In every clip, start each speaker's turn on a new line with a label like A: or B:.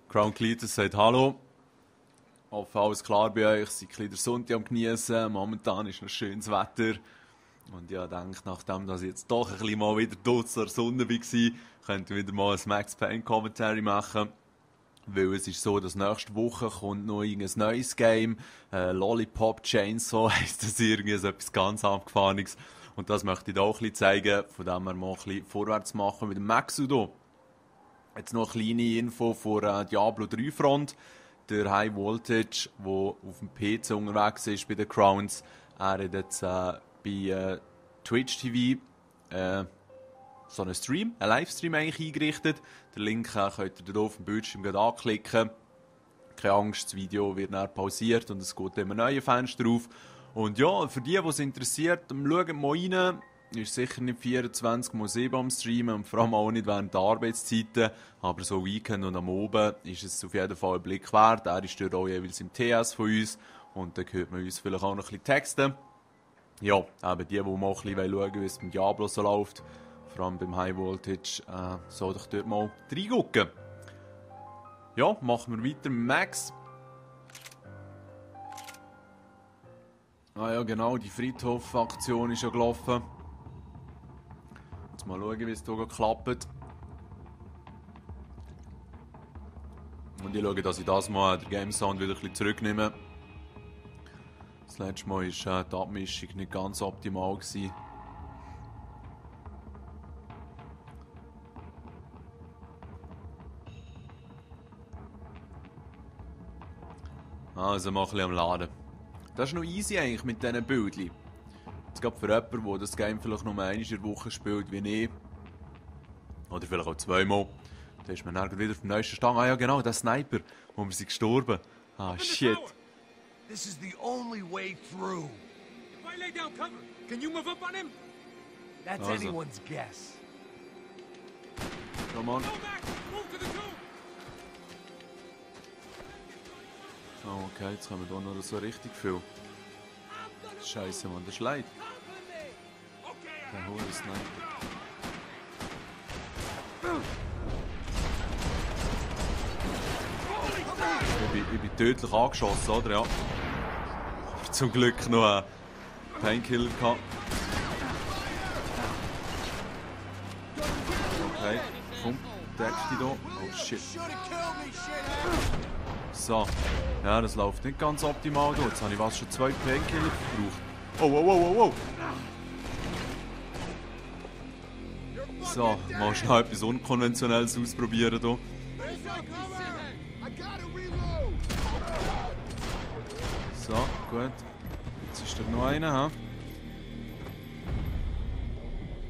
A: Crown Cletus sagt Hallo. Hoffe, alles klar bei euch. Seid ein der Sonntag am Genießen. Momentan ist noch schönes Wetter. Und ja, denke, nachdem dass ich jetzt doch ein bisschen mal wieder draussen an der Sonne war, könnte ich wieder mal ein Max Payne Commentary machen. Weil es ist so, dass nächste Woche kommt noch ein neues Game. Lollipop Chainsaw heisst das irgendwie, so etwas ganz Abgefahrenes. Und das möchte ich da auch ein bisschen zeigen, von dem wir mal ein bisschen vorwärts machen mit dem Maxudo. Jetzt noch eine kleine Info vor Diablo 3 Front. Der High Voltage, der auf dem PC unterwegs ist bei den Crowns, er hat jetzt bei Twitch TV so einen Stream, einen Livestream eigentlich eingerichtet. Den Link könnt ihr hier auf dem Bildschirm anklicken. Keine Angst, das Video wird dann pausiert und es geht immer neue Fenster auf. Und ja, für die es interessiert, schaut mal rein. Ist sicher nicht 24/7 am Streamen und vor allem auch nicht während der Arbeitszeiten. Aber so Weekend und am Abend ist es auf jeden Fall ein Blick wert. Er ist dort auch jeweils im TS von uns. Und dann hört man uns vielleicht auch noch ein bisschen texten. Ja, eben die mal ein bisschen schauen wollen, wie es mit Diablo so läuft. Vor allem beim High Voltage, soll ich dort mal reingucken. Ja, machen wir weiter mit Max. Ah ja, genau, die Friedhof-Aktion ist ja gelaufen. Jetzt mal schauen, wie es hier klappt. Und ich schaue, dass ich das mal den Game Sound wieder ein bisschen zurücknehme. Das letzte Mal war die Abmischung nicht ganz optimal gewesen. Also mal ein bisschen am Laden. Das ist noch easy eigentlich mit diesen Bildchen. Jetzt gerade für jemanden, der das Game vielleicht nur einmal in der Woche spielt, wie ich. Oder vielleicht auch zweimal. Da ist man dann wieder auf dem neuesten Stand. Ah ja genau, der Sniper, wo wir sind gestorben. Ah shit.
B: This is the only way through.
C: If I lay down cover, can you move up on him?
B: That's
A: Also.
B: anyone's guess.
A: Come on.
C: Go back! Move to the tomb!
A: Oh, okay, jetzt kommen wir hier noch so richtig viel. Scheiße, Mann, das ist leid. Der hohe Sniper. Ich bin tödlich angeschossen, oder? Ja. Aber zum Glück noch einen Painkiller gehabt. Okay, komm, deck dich hier. Oh shit. So, ja, das läuft nicht ganz optimal. Jetzt habe ich schon 2 Painkiller gebraucht. Oh, oh, oh, oh, oh. So, mal schnell etwas Unkonventionelles ausprobieren hier. So, gut. Jetzt ist da noch einer, ha?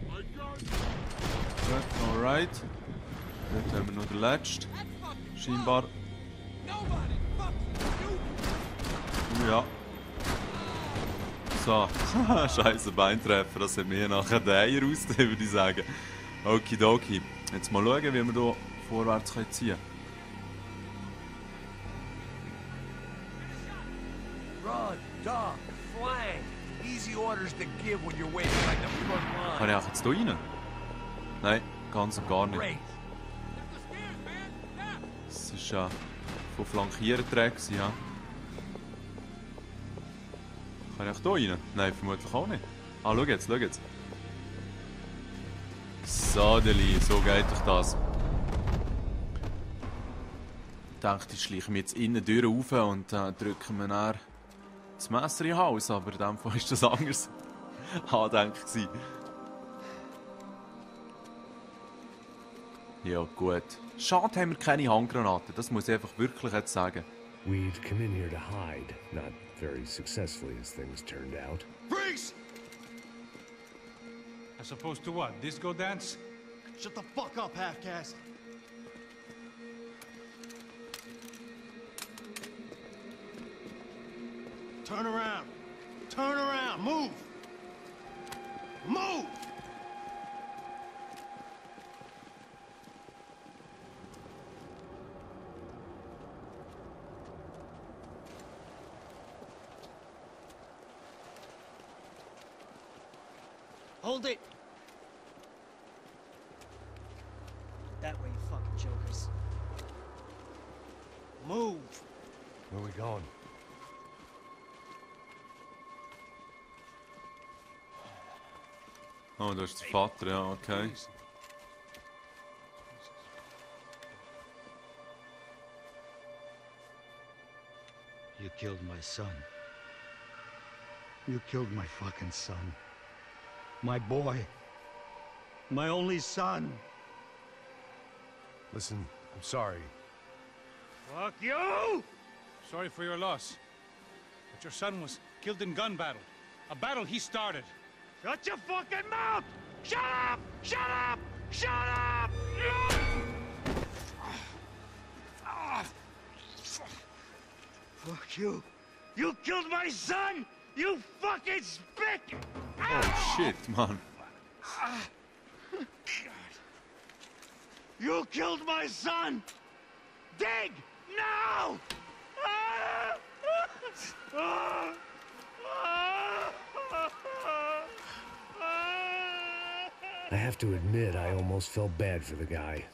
A: Gut, alright. Dort haben wir noch den letzten. Scheinbar. Ja. So, scheiße Beintreffer, das hat mir nachher den Eier ausgegeben, würde ich sagen. Okidoki. Jetzt mal schauen, wie wir hier vorwärts ziehen können.
B: Run, duck, flank. Easy orders to give when you're waiting like the front line.
A: Kann ich auch jetzt hier rein? Nein, ganz und gar nicht.
B: Great.
A: Es war von Flankieren träge, ja. Kann ich auch hier rein? Nein, vermutlich auch nicht. Ah, schau jetzt, schau jetzt. So, Deli, so geht doch das. Ich dachte, ich schleiche mich jetzt innen durch rauf und drücke mir dann das Messer in den Hals, aber in dem Fall war das anders angedenkt. Ja, gut. Schade haben wir keine Handgranaten, das muss ich einfach wirklich jetzt sagen.
D: We'd come in here to hide, not very successfully as things turned out.
B: Freeze!
C: As opposed to what? Disco dance?
B: Shut the fuck up, half-caste. Turn around. Turn around. Move. Move!
E: Hold it! That way, you fucking jokers. Move.
D: Where are we going?
A: Oh, da ist der Vater, ja, okay.
C: Easy.
E: You killed my son. You killed my fucking son. My boy. My only son.
D: Listen, I'm sorry.
E: Fuck you!
C: Sorry for your loss. But your son was killed in gun battle. A battle he started.
E: Shut your fucking mouth! Shut up! Shut up! Shut up! Fuck you! You killed my son! You fucking spick!
A: Oh shit, man.
E: You killed my son! Dig! Now!
D: I have to admit, I almost felt bad for the guy.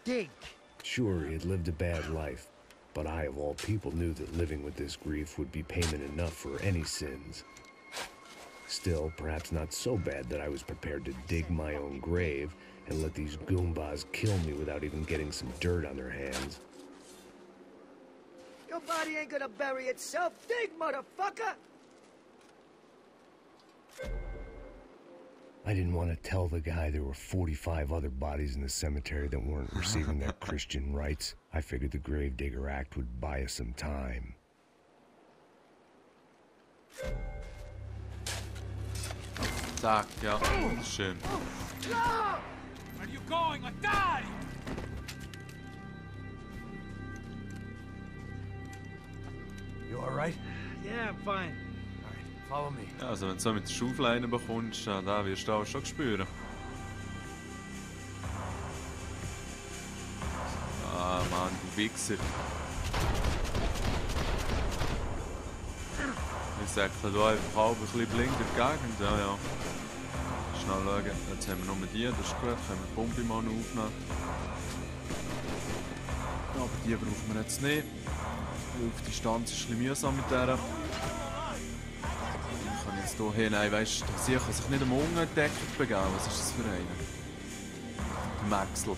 E: Dig!
D: Sure, he had lived a bad life, but I, of all people, knew that living with this grief would be payment enough for any sins. Still, perhaps not so bad that I was prepared to dig my own grave and let these Goombas kill me without even getting some dirt on their hands.
F: Your body ain't gonna bury itself. Dig, motherfucker!
D: I didn't want to tell the guy there were 45 other bodies in the cemetery that weren't receiving their Christian rites. I figured the Gravedigger Act would buy us some time.
A: Zack, ja. Schön.
C: Where are you going? I die!
B: You alright?
E: Yeah, I'm fine.
B: Alright, follow me.
A: Ja, also wenn du so mit der Schaufel bekommst, da wirst du auch schon spüren. Ah, Mann, du Wichser. Ich säckle hier einfach halb ein bisschen blind in der Gegend, ja, ja. Schnell schauen, jetzt haben wir nur die, das ist gut, können wir die Pumpe mal noch aufnehmen. Aber die brauchen wir jetzt nicht. Auf Distanz ist es ein bisschen mühsam mit der. Ich kann jetzt hier hin, nein, weißt du, sie kann sich nicht am Ungendeckung begeben. Was ist das für einer? Der Maxl.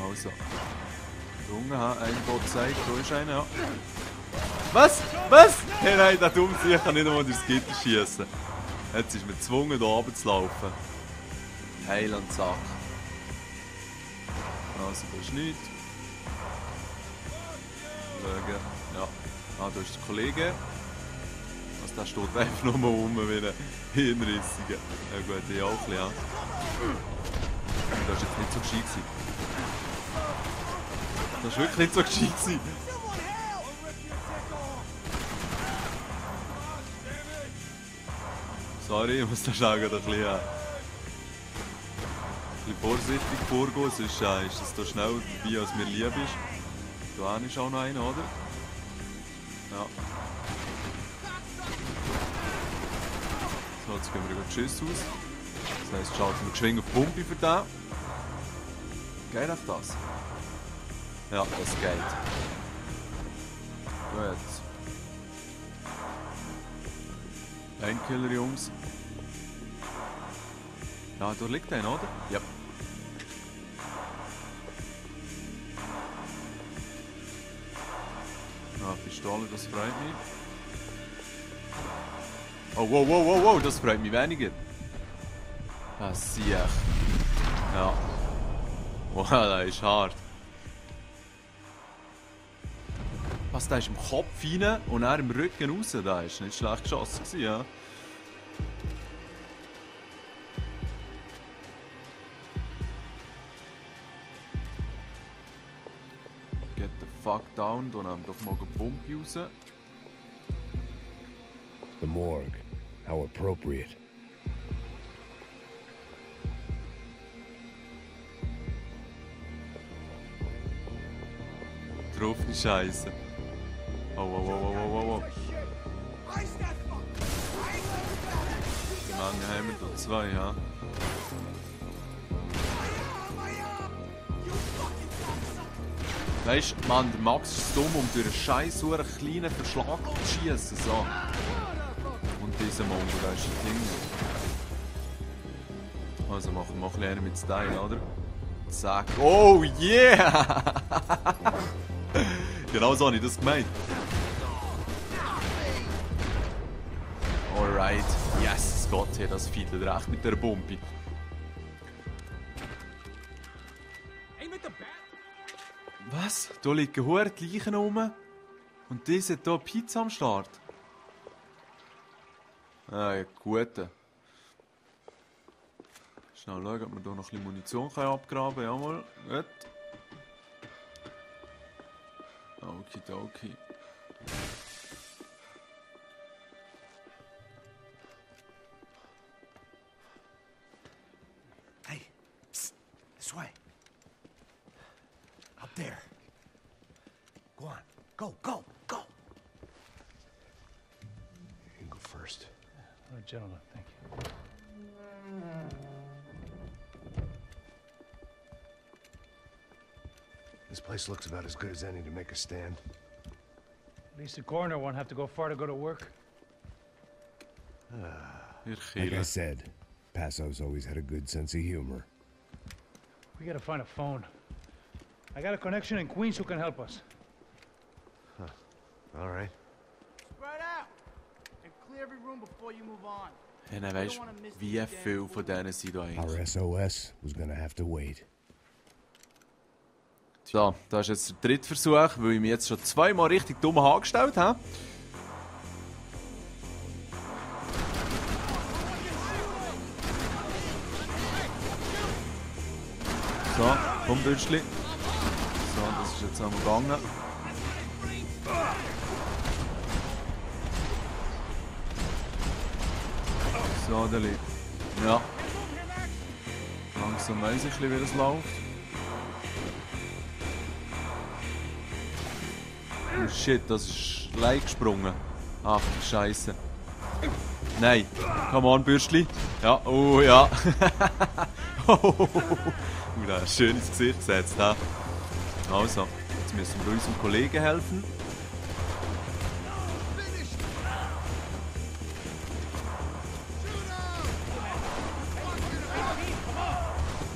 A: Also. Der Unge, ein Bot zeigt, da ist einer, ja. Was? Was? Hey, nein, der dumme Sieg kann nicht einmal durchs Gitter schießen. Jetzt ist man gezwungen, hier runter zu laufen. Heil und Sack. Also, das ist nichts. Schauen. Ja. Ah, da ist der Kollege. Also, der steht einfach nur rum wie ein Hirnrissiger. Ja gut, ich auch ein bisschen, ja. Das war jetzt nicht so gescheit gewesen. Das war wirklich nicht so gescheit gewesen. Sorry, ich muss da schon ein bisschen vorsichtig vorgehen, sonst ist das hier schnell vorbei, als mir lieb ist. Da ist auch noch einer, oder? Ja. So, jetzt gehen wir die Schüsse aus. Das heisst, schalten wir geschwind auf die Pumpe für den. Geht auch das? Ja, das geht. Gut. Painkiller, Jungs. Ja, da liegt einer, oder? Ja. Ja, Pistole, das freut mich. Oh, wow, wow, wow, wow, das freut mich weniger. Das sehe ich. Ja. Wow, das ist hart. Was, da ist im Kopf rein und dann im Rücken raus. Da ist nicht schlecht geschossen gewesen, ja. Get the fuck down, da nehmen wir doch mal eine Pumpe raus.
D: The morgue. How appropriate.
A: Drauf die Scheiße. Oh, oh, oh, oh, oh, oh, oh. Wie lange haben wir da? 2, ja. Weißt du, Mann, der Max ist dumm, um durch einen scheiß so einen kleinen Verschlag zu schießen. So. Und dieser Mongol, da ist ein Ding. Also machen wir mal ein bisschen mit Style, oder? Zack. Oh yeah! Genau so habe ich das gemeint. Alright. Yes, Gott, hey, das fiedelt recht mit der Bombe. Was? Da liegen hure die Leichen rum. Und die hat hier Pizza am Start. Ah, ja, gute. Schnell schauen, ob wir hier noch ein bisschen Munition abgraben können. Jawohl, gut. Okidoki.
B: Hey, psst, this way. Up there. Go on. Go, go, go.
D: You can go first.
C: Oh, gentlemen, thank you.
D: This place looks about as good as any to make a stand.
C: At least the coroner won't have to go far to go to work.
D: Like I said, Passo's always had a good sense of humor.
C: We gotta find a phone. I got a connection in Queens who can help us.
D: All right.
G: Spread out and clear every room before you move on.
A: Ja, dann weißt du, wie viel von denen sind da eigentlich?
D: Our SOS was gonna have to wait.
A: So, das ist jetzt der dritte Versuch, weil ich mich jetzt schon zweimal richtig dumm angestellt habe. So, komm Bürstli. So, das ist jetzt einmal gegangen. So, der liegt. Ja. Langsam weiss ich, wie das läuft. Oh shit, das ist leicht gesprungen. Ach, Scheiße. Nein. Come on, Bürstli. Ja, oh ja. Da hast du schön ins Gesicht gesetzt. Ha? Also, jetzt müssen wir unserem Kollegen helfen.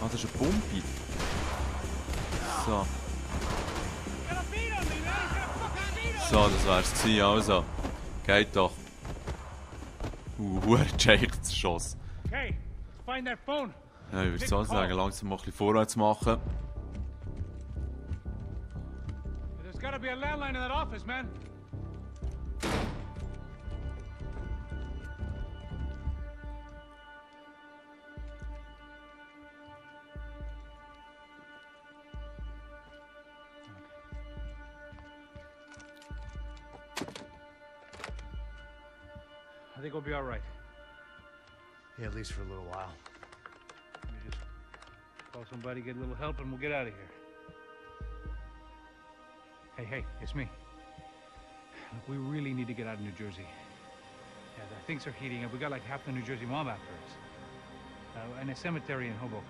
A: Ah, das ist eine Pumpe. So. So, das wär's gewesen, also. Geht doch. Jake Schoss.
C: Okay, find that phone.
A: Ja, ich würde so sagen, langsam mal ein bisschen vorwärts machen.
C: There's gotta be a landline in that office, man. I think we'll be all right.
D: Yeah, at least for a little while.
C: Let me just call somebody, get a little help, and we'll get out of here. Hey, it's me. Look, we really need to get out of New Jersey. Yeah, things are heating up. We got like half the New Jersey mob after us. And a cemetery in Hoboken.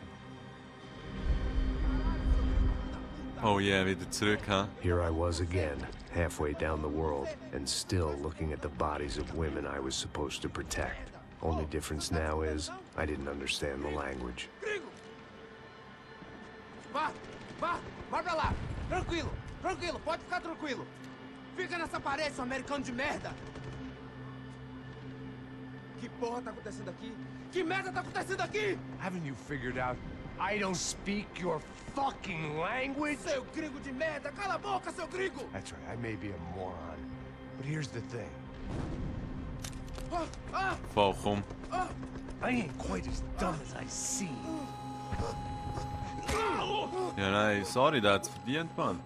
A: Oh yeah, wieder zurück, huh?
D: Here I was again, halfway down the world, and still looking at the bodies of women I was supposed to protect. Only difference now is, I didn't understand the language.
G: Vá pra lá. Tranquilo, pode ficar tranquilo. Fica nessa parede, seu americano de merda. Que porra tá acontecendo aqui? Que merda tá acontecendo aqui?
B: Haven't you figured out I don't speak your fucking language?
G: Seu gringo de merda, cala a boca, seu gringo!
B: That's right, I may be a moron. But here's the thing.
A: Val, kom.
B: I ain't quite as dumb as I seem.
A: Ja, nee, sorry, dat is verdient, man.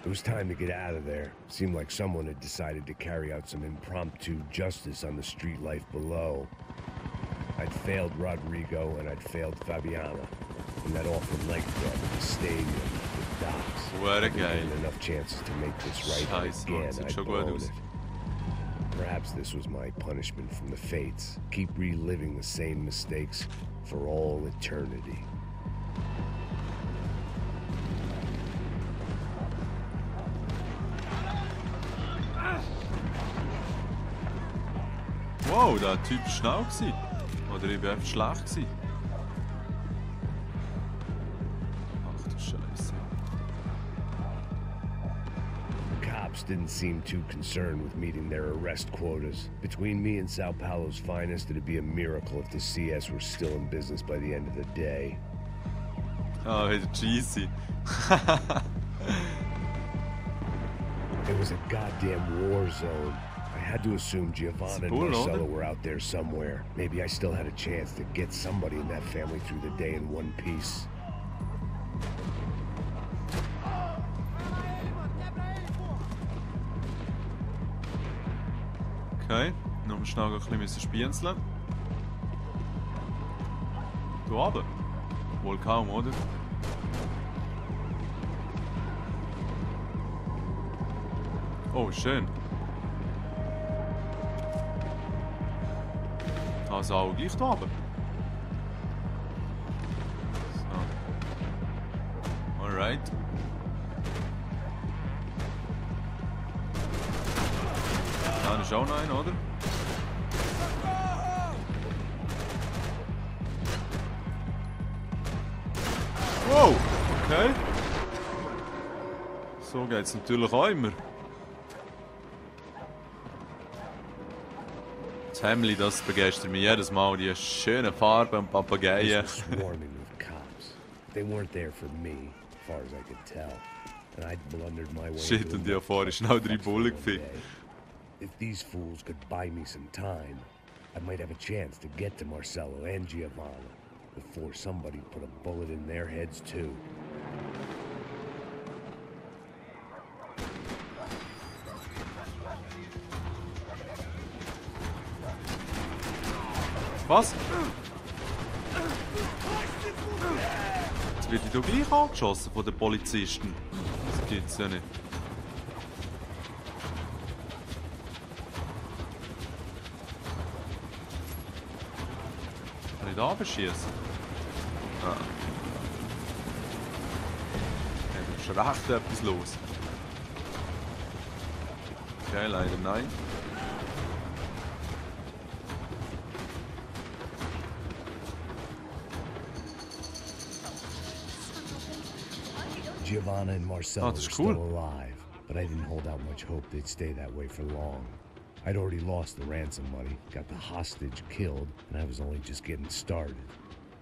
D: It was time to get out of there. Seemed like someone had decided to carry out some impromptu justice on the street life below. I'd failed Rodrigo and I'd failed Fabiana. And that awful nightclub, the stadium, the docks.
A: What a
D: I'd been
A: guy.
D: given enough chances to make this right, and
A: Scheiße,
D: again
A: sieht
D: I'd
A: schon gut
D: blown
A: aus.
D: it. Perhaps this was my punishment from the fates. Keep reliving the same mistakes for all eternity.
A: Wow, der Typ war schnell gewesen. Oder ich war einfach schlecht gewesen. Ach du Scheiße.
D: Cops didn't seem too concerned with meeting their arrest quotas. Between me and Sao Paulo's finest, it'd be a miracle if the CS were still in business by the end of the day.
A: Ah, wieder cheesy.
D: It was a goddamn war zone. I had to assume Giovanna and Marcelo were out there somewhere. Maybe I still had a chance to get somebody in that family through the day in one piece.
A: Okay, noch schnell ein bisschen spienzeln. Da oben? Wohl kaum, oder? Oh, schön. Also auch gleich da oben. So. Alright. Da ist auch noch einer, oder? Wow! Okay. So geht's natürlich auch immer. Das Hemli, das begeistert mich jedes Mal. Die schönen Farben und Papageien.
D: This was swarming with cops. They weren't there for me, as far as I could tell. And I'd blundered my way
A: Shit,
D: into
A: und ich habe vorhin schnell 3 Bullen gefickt.
D: If these fools could buy me some time, I might have a chance to get to Marcelo and Giovanna before somebody put a bullet in their heads too.
A: Was? Jetzt wird ich doch gleich angeschossen von den Polizisten. Das gibt's ja nicht. Kann ich da beschießen? Ah. Okay, da ist schon recht etwas los. Okay, leider nein.
D: Giovanna and Marcelo were
A: that's
D: still
A: cool.
D: alive, but I didn't hold out much hope they'd stay that way for long. I'd already lost the ransom money, got the hostage killed, and I was only just getting started.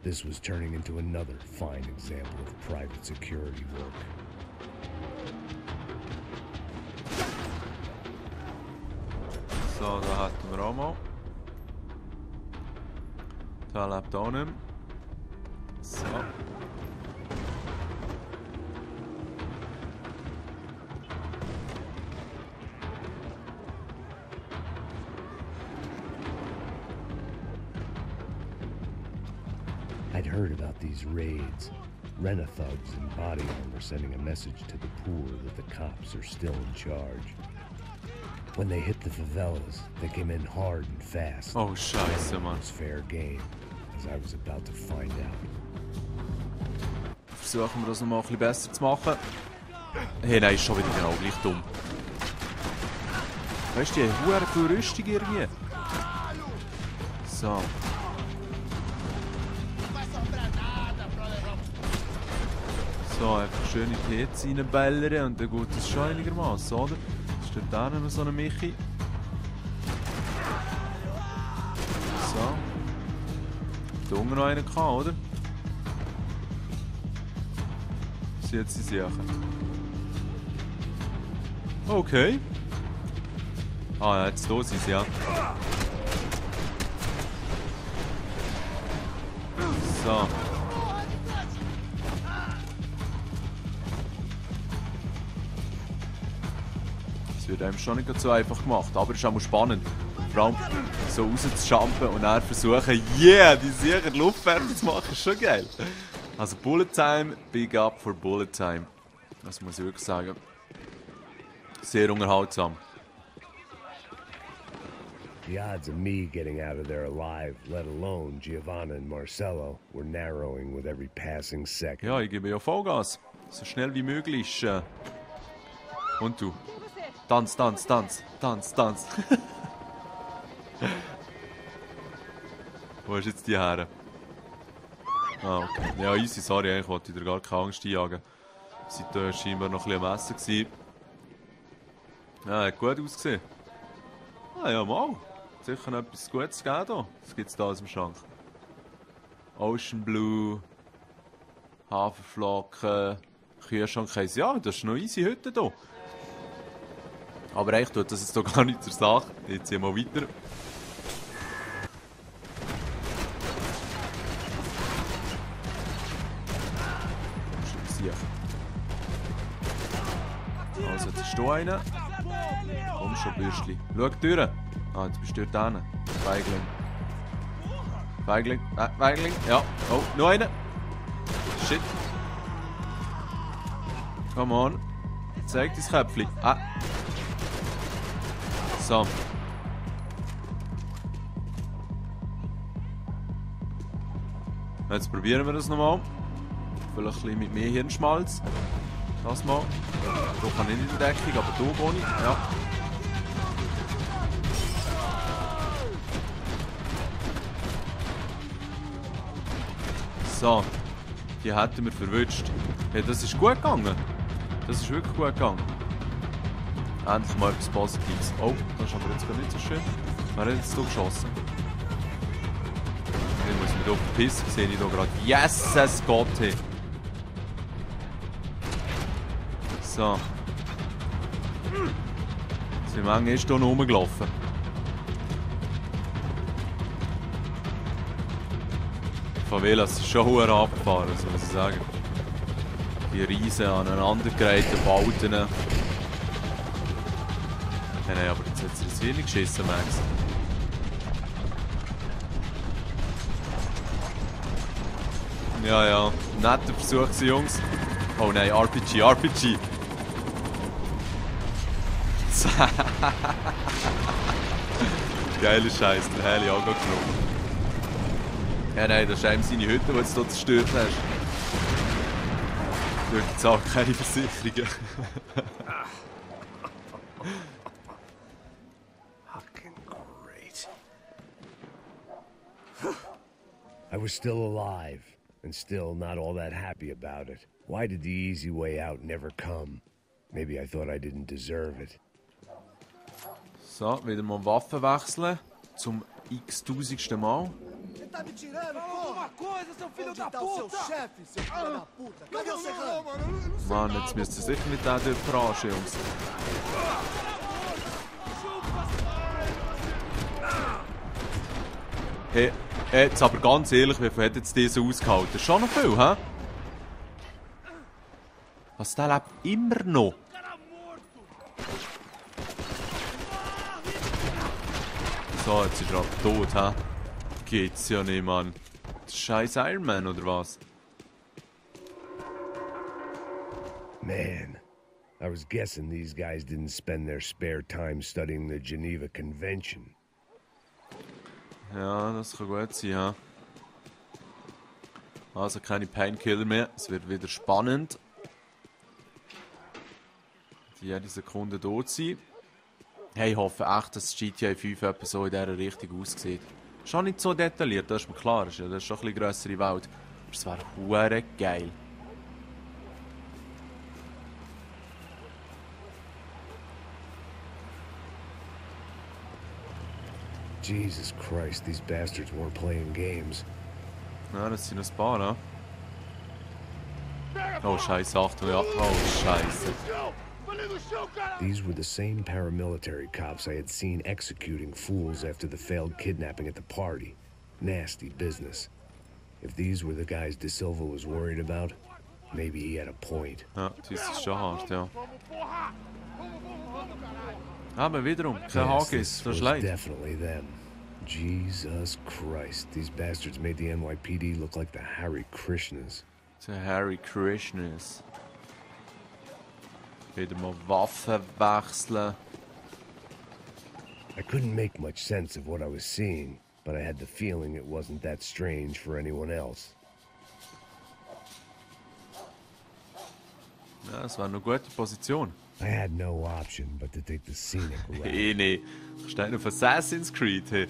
D: This was turning into another fine example of private security work.
A: So, da hatten wir auch mal. Da lebt auch nicht mehr. So.
D: I'd heard about these raids. Rena-thugs in body armor sending a message to the poor that the cops are still in charge. When they hit the favelas, they came in hard and fast.
A: Oh, Scheiße, Mann.
D: It was fair game, as I was about to find out.
A: Versuchen wir das noch mal ein bisschen besser zu machen. Hey, nein, ist schon wieder genau gleich dumm. Weißt du, die haben verdammt viel Rüstung irgendwie. So. So, einfach schön in die Hitze reinbellern und dann geht das schon einigermaßen, oder? Ist dort auch noch so eine Michi. So. Da unten noch einen gehabt, oder? Sie hat sie sicher. Okay. Ah, ja, jetzt da sind sie, ja. So. Das wird einem schon nicht so einfach gemacht, aber es ist auch spannend. Vor allem so rauszujumpen und dann versuchen, yeah, die sicher Luft fertig zu machen, ist schon geil. Also Bullet Time, big up for Bullet Time. Das muss ich wirklich sagen. Sehr unterhaltsam.
D: The odds of me getting out of there alive, let alone Giovanna and Marcello, were narrowing with every passing second.
A: Ja, ich gebe ja Vollgas. So schnell wie möglich. Und du? Tanz, tanz, tanz, tanz, tanz. Wo ist jetzt die her? Ah, okay. Ja, easy, sorry, ich wollte dir gar keine Angst einjagen. Seitdem war scheinbar noch ein bisschen am Essen gewesen. Ja, hat gut ausgesehen. Ah ja, mal. Sicher noch etwas Gutes gegeben hier. Was gibt es da aus dem Schrank? Ocean Blue, Haferflocken, Kühlschrankkäse. Ja, das ist noch easy heute hier. Aber eigentlich tut das jetzt hier gar nicht zur Sache. Jetzt ziehen wir weiter. Also, jetzt ist hier einer. Komm schon, Bürstli. Schau durch. Ah, jetzt bist du dort hinten. Feigling. Feigling. Feigling. Ja. Oh, noch einer. Shit. Come on. Zeig dein Köpfchen. Ah. So. Jetzt probieren wir das nochmal. Vielleicht ein bisschen mit mehr Hirnschmalz. Das mal. Du kann nicht in der Deckung, aber du, Bonnie. Ja. So. Die hätten wir verwünscht. Hey, das ist gut gegangen. Das ist wirklich gut gegangen. Endlich mal etwas Positives. Oh, das ist aber jetzt gar nicht so schön. Wer hat jetzt hier geschossen? Ich muss mich hier verpissen. Sehe ich hier gerade. Jesus Gott! Hey. So. Die Menge ist hier noch rumgelaufen. Die Favelas ist schon hoch abgefahren, so muss ich sagen. Die riesen aneinandergereihten Bauten. Ja, nein, aber jetzt hat sie das wenig geschissen, Max. Ja, ja. Netter Versuch, Jungs. Oh nein, RPG, RPG. Geiler Scheiß, den Heli auch genommen. Ja nein, das ist einem seine Hütte, die du jetzt hier zerstört hast. Du hast jetzt auch keine Versicherungen.
E: Fucking great.
D: I was still alive, and still not all that happy about it. Why did the easy way out never come? Maybe I thought I didn't deserve it.
A: So, wieder mal Waffen wechseln. Zum x-tausendsten Mal.
G: Você tá me tirando, porra! Coisa, seu filho da puta! Onde tá o seu chefe, seu filho da puta? Cadê o Serrano?
A: Mann, jetzt müsst ihr sicher mit dem dort verarschen, Jungs. Hey, jetzt aber ganz ehrlich, wie viel hat jetzt dieser ausgehalten? Schon noch viel, hä? Was, der lebt immer noch? So, jetzt ist er aber tot, hä? Geht's ja nicht, Mann. Scheiß Iron Man, oder was?
D: Man, I was guessing these guys didn't spend their spare time studying the Geneva Convention.
A: Ja, das kann gut sein, hä? Also keine Painkiller mehr. Es wird wieder spannend. Die jede Sekunde tot sein. Hey, ich hoffe echt, dass GTA 5 etwa so in dieser Richtung aussieht. Schon nicht so detailliert, das ist mir klar. Das ist schon ein bisschen grössere Welt. Aber es wäre hure geil.
D: Jesus Christ, these bastards weren't playing games.
A: Ja, das sind ein paar, ne? Oh, Scheiße, Achtung, ja. Oh, Scheiße.
D: These were the same paramilitary cops I had seen executing fools after the failed kidnapping at the party. Nasty business. If these were the guys De Silva was worried about, maybe he had a point.
A: Ja, das ist schon hart, ja. Aber wiederum, kein
D: Yes,
A: Hagis,
D: this
A: das
D: was
A: ist leid.
D: definitely them. Jesus Christ, these bastards made the NYPD look like the Hare Krishnas.
A: Der Hare Krishnas. Wieder mal Waffen wechseln.
D: I couldn't make much sense of what I was seeing, but I had the feeling it wasn't that strange for anyone else.
A: Ja, das wäre eine gute Position.
D: I had no option but to take the scenic route.
A: Hey, nee. Du stehst auf Assassin's Creed, hey.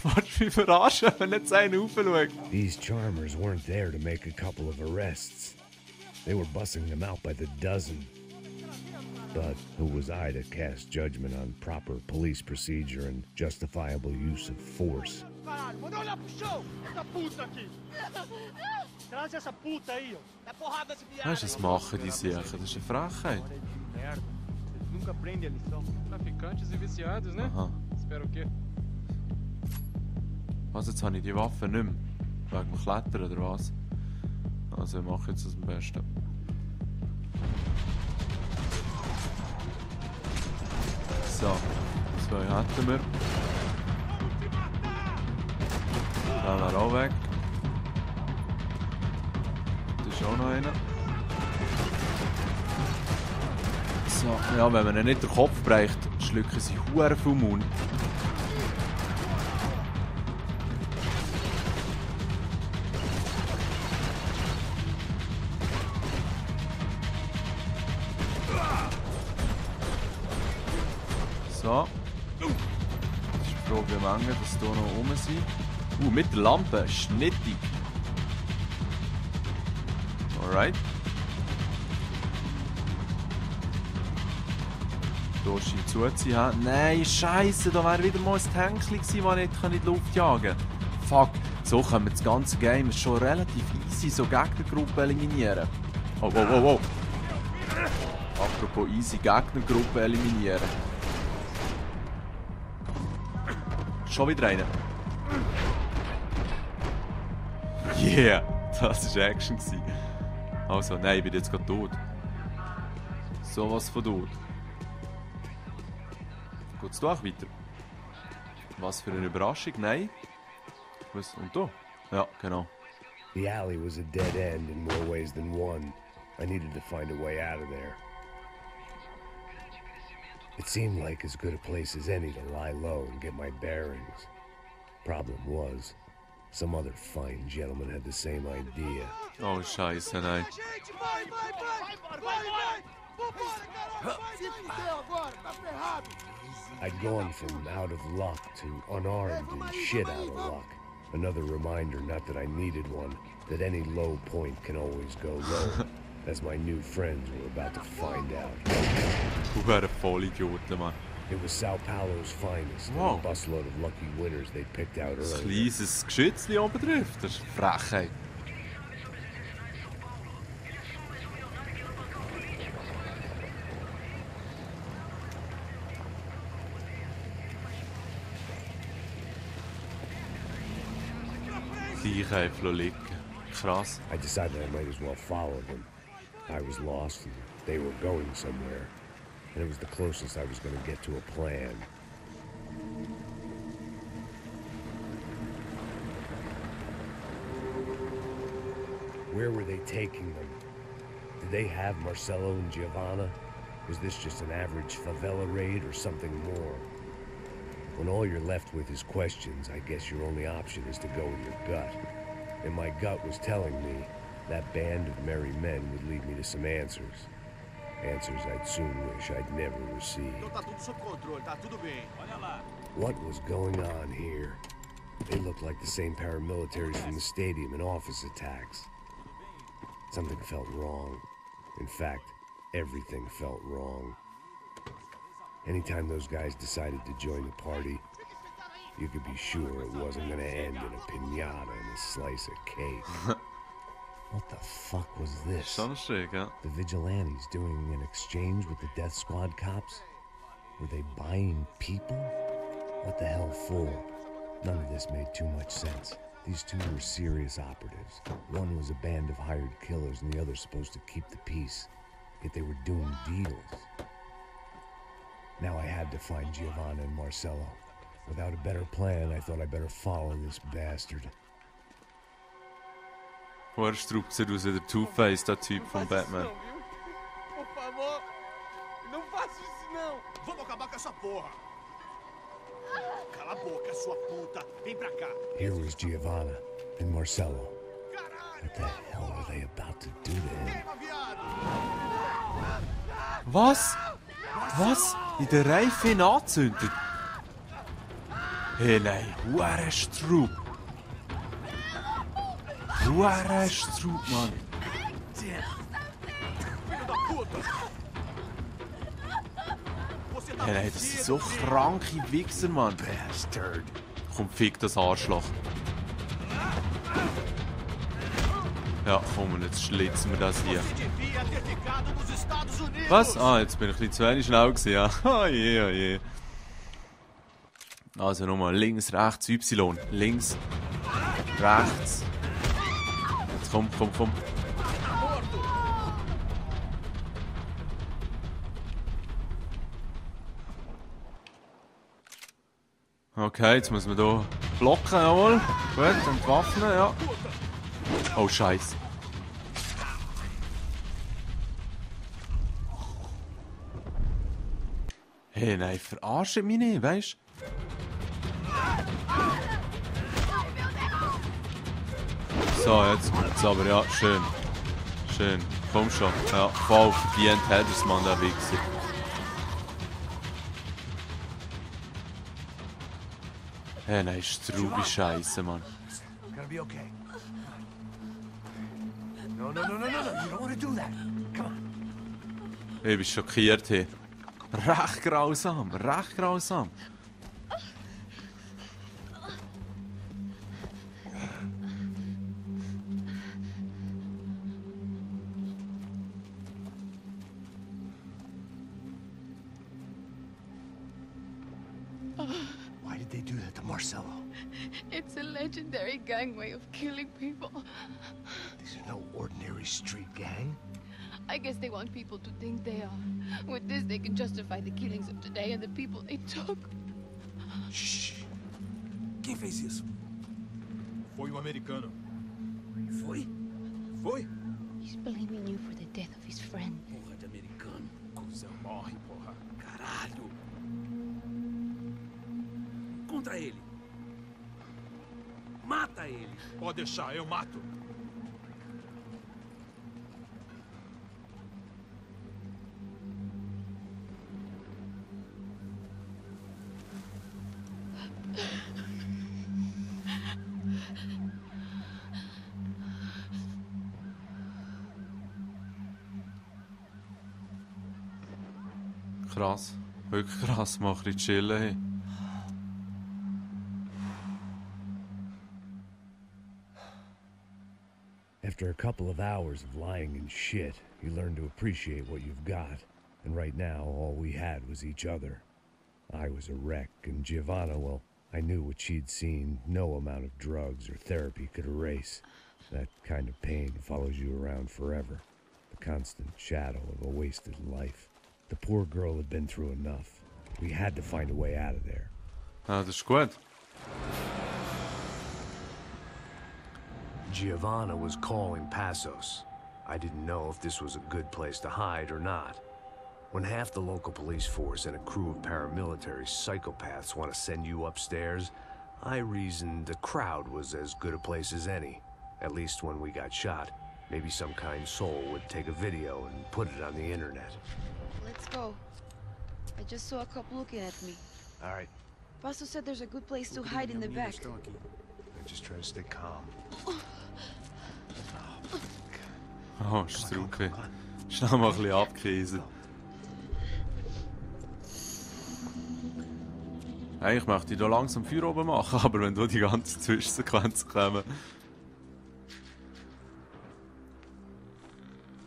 A: Wolltest du mich verarschen, wenn nicht einen raufschaut?
D: These charmers weren't there to make a couple of arrests. They were bussing them out by the dozen. But who was I to cast judgment on proper police procedure and justifiable use of force?
E: Caralho, manda olhar pro chão! Essa puta aqui! Traz essa puta aí, ó! Dá porrada nesse viado!
A: Weißt du, was machen die Sachen? Das ist eine Frechheit.
E: Merda, eles nunca aprendem a lição.
C: Traficantes e viciados, né?
A: Aha.
C: Espera o quê?
A: Also jetzt habe ich die Waffe nicht mehr. Wegen dem Klettern oder was? Also ich mache jetzt das am besten. So, 2 hätten wir. Der wäre auch weg. Das ist auch noch einer. So, ja, wenn man ihnen nicht den Kopf bricht, schlucken sie hure viel Mund. So. Das ist die Frage, wie lange das hier noch rum sind. Mit der Lampe, schnittig. Alright. Hier scheint zu sein. Nein, Scheiße, da wäre wieder mal ein Tankli gewesen, das nicht in die Luft jagen kann. Fuck, so können wir das ganze Game schon relativ easy so Gegnergruppen eliminieren. Oh, oh, oh, oh. Apropos easy Gegnergruppen eliminieren. Schon wieder einer. Yeah, das war Action. Also, nein, ich bin jetzt gerade tot. Sowas von tot. Geht's doch weiter? Was für eine Überraschung? Nein. Was? Und da? Ja, genau.
D: The alley was a dead end in more ways than one. I needed to find a way out of there. It seemed like as good a place as any to lie low and get my bearings. Problem was, some other fine gentleman had the same idea.
A: Oh, Scheiße, nein.
E: Gente, vai, vai, vai! Vai, vai! Vambora, caralho! Vai se fuder agora, tá ferrado!
D: I'd gone from out of luck to unarmed and shit out of luck. Another reminder, not that I needed one, that any low point can always go low, as my new friends were about to find out.
A: Du wärst voll Idioten, Mann.
D: It was Sao Paulo's finest,
A: Wow.
D: and a busload of lucky winners they'd picked out
A: Ein
D: earlier.
A: kleines Geschützchen oben drauf. Das ist eine Frechheit. Gleich einfach liegen. Krass.
D: I decided I might as well follow them. I was lost and they were going somewhere, and it was the closest I was going to get to a plan. Where were they taking them? Did they have Marcelo and Giovanna? Was this just an average favela raid or something more? When all you're left with is questions, I guess your only option is to go with your gut. And my gut was telling me that band of merry men would lead me to some answers. Answers I'd soon wish I'd never received.
G: Então tá tudo sob controle, tá tudo bem. Olha lá.
D: What was going on here? They looked like the same paramilitaries from the stadium in office attacks. Something felt wrong. In fact, everything felt wrong. Anytime those guys decided to join the party, you could be sure it wasn't gonna end in a piñata and a slice of cake. What the fuck was this?
A: Schon schräg, ja?
D: The vigilantes doing an exchange with the death squad cops? Were they buying people? What the hell for? None of this made too much sense. These two were serious operatives. One was a band of hired killers and the other supposed to keep the peace. Yet they were doing deals. Now I had to find Giovanna and Marcelo. Without a better plan, I thought I better follow this bastard.
A: Woher struppt aus wie der Two-Face, der Typ von Batman?
G: Por favor, não faça isso não.
B: Vamos acabar com essa porra. Cala a boca, sua puta. Vem pra cá.
D: Here was Giovanna and Marcello. What the hell were they about to do to him?
B: Queima, viado.
A: Was? Was? In der Reifen angezündet? Hey, nein. Huere Strub. Huere Strub, Mann.
B: Filho da puta. Você tá
A: Hey, nein, das sind so kranke Wichser, Mann.
D: Bastard.
A: Komm, fick das Arschloch. Ja, komm, jetzt schlitzen wir das hier.
B: Você devia ter ficado nos Estados Unidos.
A: Was? Ah, jetzt bin ich ein bisschen zu wenig schnell gewesen, ja. Oh je, oh je. Also nochmal links, rechts, Y. Links, rechts. Jetzt komm, komm, komm. Okay, jetzt müssen wir hier blocken, jawohl. Gut, entwaffnen, ja. Oh, Scheiße. Hey, nein, verarscht mich nicht, weißt du? So, jetzt aber, ja, schön. Schön, komm schon. Ja, voll verdient hat er's, Mann, der Wichser. Hey, nein, Strubi Scheiße, Mann.
B: Gonna be okay. No, no, no, no, no, no. You don't want to do that. Come on.
A: Ich bin schockiert, hey. Recht grausam, recht grausam.
B: Why did they do that to Marcello?
H: It's a legendary gang way of killing people.
B: These are no ordinary street gang.
H: I guess they want people to think they are. With this, they can justify the killings of today and the people they took.
B: Shh. Quem fez isso?
I: Foi americano.
B: Foi? Foi?
H: He's blaming you for the death of his friend.
B: Porra de americano.
I: Cusão, morre, porra.
B: Caralho. Contra ele. Mata ele.
I: Pode deixar, eu mato.
A: Krass. Wirklich krass, mach ein chillen, hey.
D: After a couple of hours of lying in shit, you learn to appreciate what you've got. And right now, all we had was each other. I was a wreck, and Giovanna, well, I knew what she'd seen no amount of drugs or therapy could erase. That kind of pain follows you around forever. The constant shadow of a wasted life. The poor girl had been through enough. We had to find a way out of there.
A: Ah, das ist gut.
J: Giovanna was calling Passos. I didn't know if this was a good place to hide or not. When half the local police force and a crew of paramilitary psychopaths want to send you upstairs, I reasoned the crowd was as good a place as any. At least when we got shot. Maybe some kind soul would take a video and put it on the internet.
K: Let's go. I just saw a couple looking at me.
J: All right.
K: Pasto said there's a good place to hide in the back.
J: I just try to stay calm.
A: Oh, Strubi. Schnell mal ein bisschen abgekiesen. Eigentlich möchte ich hier langsam Feuer oben machen, aber wenn da die ganzen Zwischensequenzen kommen.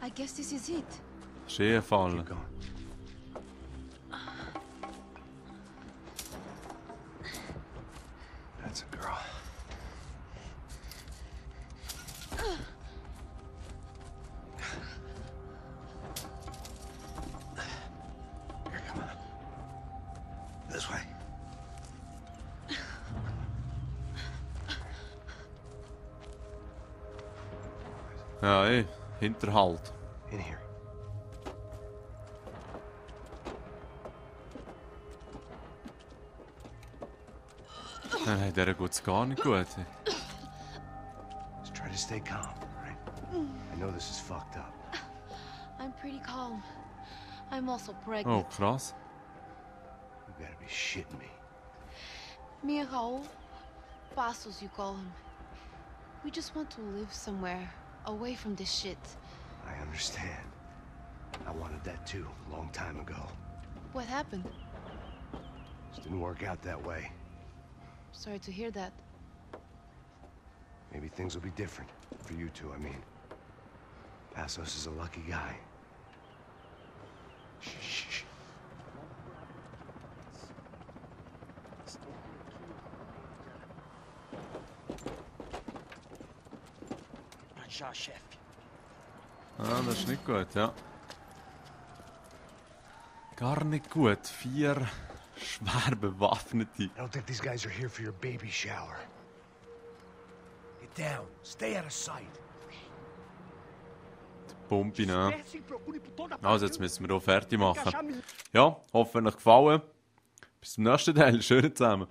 K: I guess this is it.
A: Schön fallen.
J: That's a girl. Here, come on. This way.
A: Ja, ey, Hinterhalt.
J: In here.
A: Nein, der geht's gar nicht gut.
J: Just try to stay calm, all right? I know this is fucked up.
K: I'm pretty calm. I'm also
A: Oh,
K: pregnant.
A: krass.
J: You gotta be shitting me.
K: Me and Raul, Passos you call him. We just want to live somewhere, away from this shit.
J: I understand. I wanted that too, a long time ago.
K: What happened?
J: Just didn't work out that way.
K: Sorry to hear that.
J: Maybe things will be different. For you two, I mean. Passos is a lucky guy. Shh.
A: Ah, das ist nicht gut, ja. Gar nicht gut. 4 schwer Bewaffnete.
J: I don't think these guys are here for your baby shower.
B: Get down. Stay out of sight.
A: Pumpe, ne? Also, jetzt müssen wir auch fertig machen. Ja, hoffe, euch gefallen. Bis zum nächsten Teil. Schön zusammen.